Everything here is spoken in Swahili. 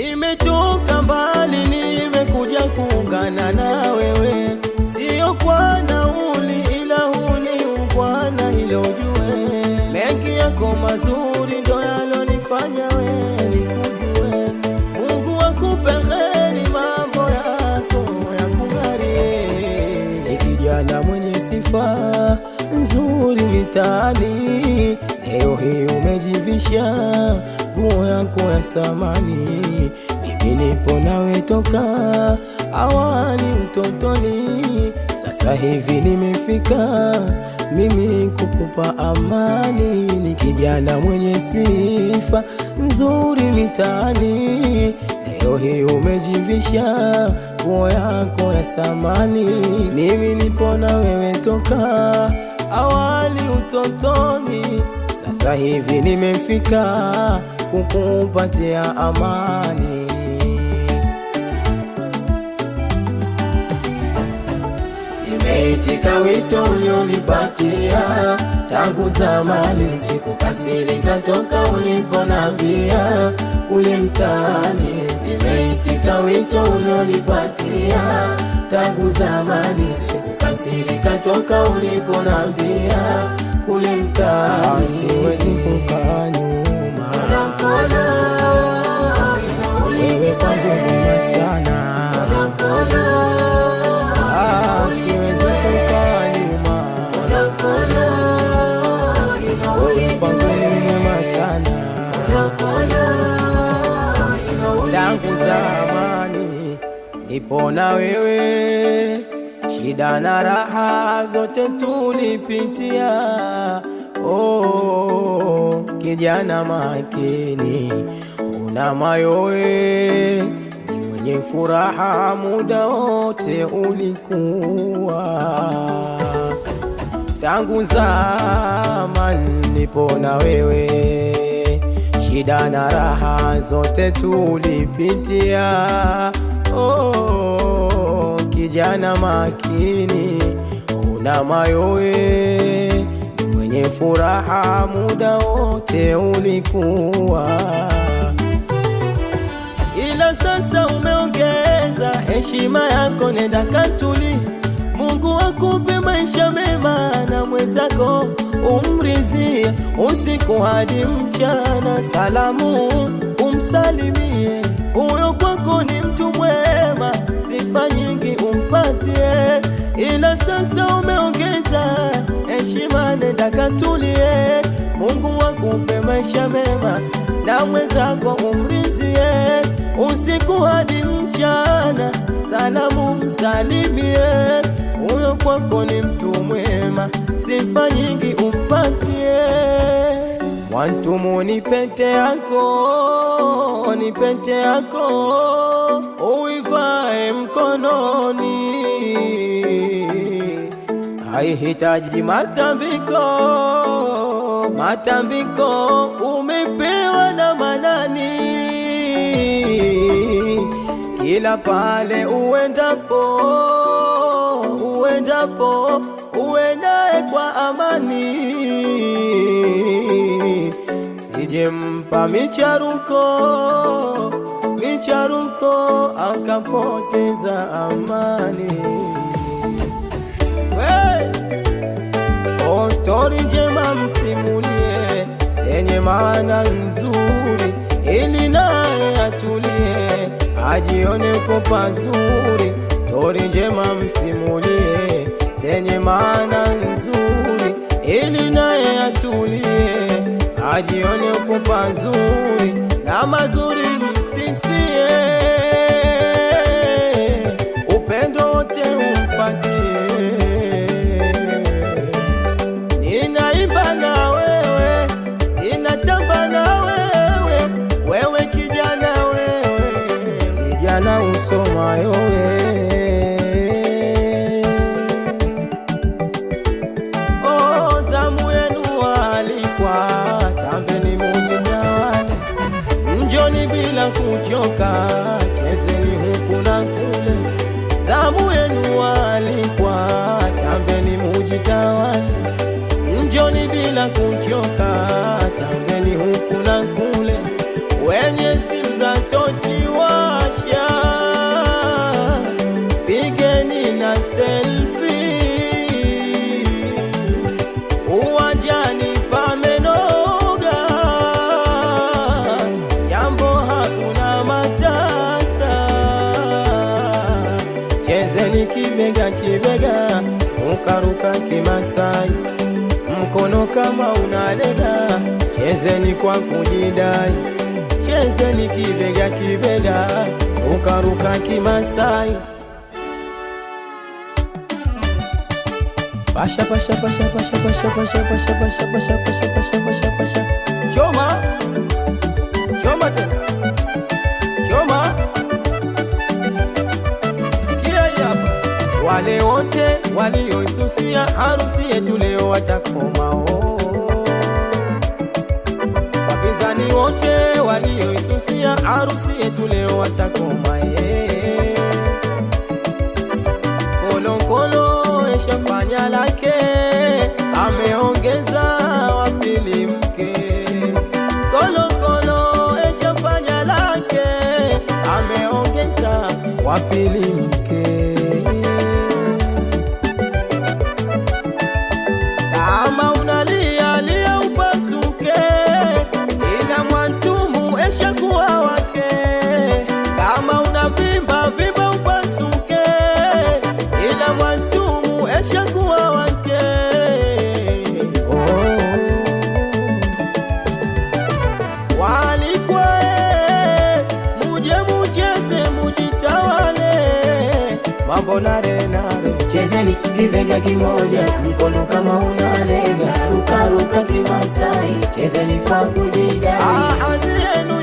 Nimetoka mbali, nimekuja kuungana na wewe, sio kwa nauli ila huni ungwana, hilo ujue. Mengi yako mazuri ndo yalonifanya wewe nikujue. Mungu akupe heri, mambo yako yakung'arie. Ni kijana mwenye sifa nzuri mitaani, leo hii umejivisha nguo yako ya samani. Mimi nipo nawe toka awali utotoni, sasa hivi nimefika mimi kukupa amani. Ni kijana mwenye sifa nzuri mitaani, leo hii umejivisha nguo yako ya samani. Mimi nipo na wewe toka awali utotoni, sasa hivi nimefika kukupatia amani. Nimeitika wito ulionipatia tangu zamani, sikukasirika toka uliponambia kule mtaani. Nimeitika wito ulionipatia tangu zamani, sikukasirika toka uliponambia kule mtaani. Siwezi kukaa nyuma, wewe kwangu mwema sana. Siwezi kukaa nyuma, wewe kwangu mwema sana. Tangu zamani nipo na wewe, shida na raha zote tulipitia. Oh, kijana makini una mayowe, ni mwenye furaha muda wote ulikuwa. Tangu zamani nipo na wewe, shida na raha zote tulipitia. Oh, kijana makini una mayowe, mwenye furaha muda wote ulikuwa. Ila sasa umeongeza heshima yako, nenda katuli. Mungu akupe maisha mema na mwenzako umrizie, usiku hadi mchana salamu umsalimie. Huyo kwako ni mtu mwema, sifa nyingi umpatie. Ila sasa umeongeza heshima, nenda katulie. Mungu akupe maisha mema na mwenzako umrizie, usiku hadi mchana salamu msalimie. Huyo kwako ni mtu mwema, sifa nyingi umpatie. Wantumu ni pete yako, ni pete yako, uivae mkononi. Haihitaji matambiko, matambiko umepewa na Manani. Kila pale uendapo, uendapo uendae kwa amani. Sijempa micharuko, micharuko akapoteza amani. Oh, story njema msimulie, zenye maana nzuri, ili naye atulie, ajione upo pazuri. Story njema msimulie, zenye maana nzuri, ili naye atulie, ajione upo pazuri. Na mazuri msifie, upendo wote umpatie. Ninaimba na wewe, ninatamba na wewe, wewe kijana, wewe kijana usomayo wewe. Oh, zamu yenu alikwa, tambeni mujinyawane, njoni bila kuchoka, chezeni huku na kule. Zamu yenu alikwa, tambeni mujitawane, njoni bila kuchoka, tambeni huku na kule. Wenye simu za tochi rukaruka kimasai. Mkono kama unalega, chezeni kwa kujidai. Chezeni kibega kibega, rukaruka kimasai. Pasha pasha pasha pasha pasha pasha pasha pasha pasha pasha pasha pasha pasha. Choma choma tena choma. Sikia hapa, wale wote walioisusia harusi yetu leo watakoma. Wapinzani wote walioisusia harusi yetu leo watakoma. Kolokolo eshafanya lake, ameongeza wapili mke. Kolokolo eshafanya lake, ameongeza wapili mke. Kama unalia lia upasuke, ila mwantumu eshakuwa wake. Kama unavimba vimba upasuke, ila mwantumu eshakuwa wake. Walikwe muje mucheze mujitawale, mambo nare nare. Chezeni kibega kimoja, mkono kama unalega, rukaruka kimasai. Chezeni kwa kujidai. Azi yenu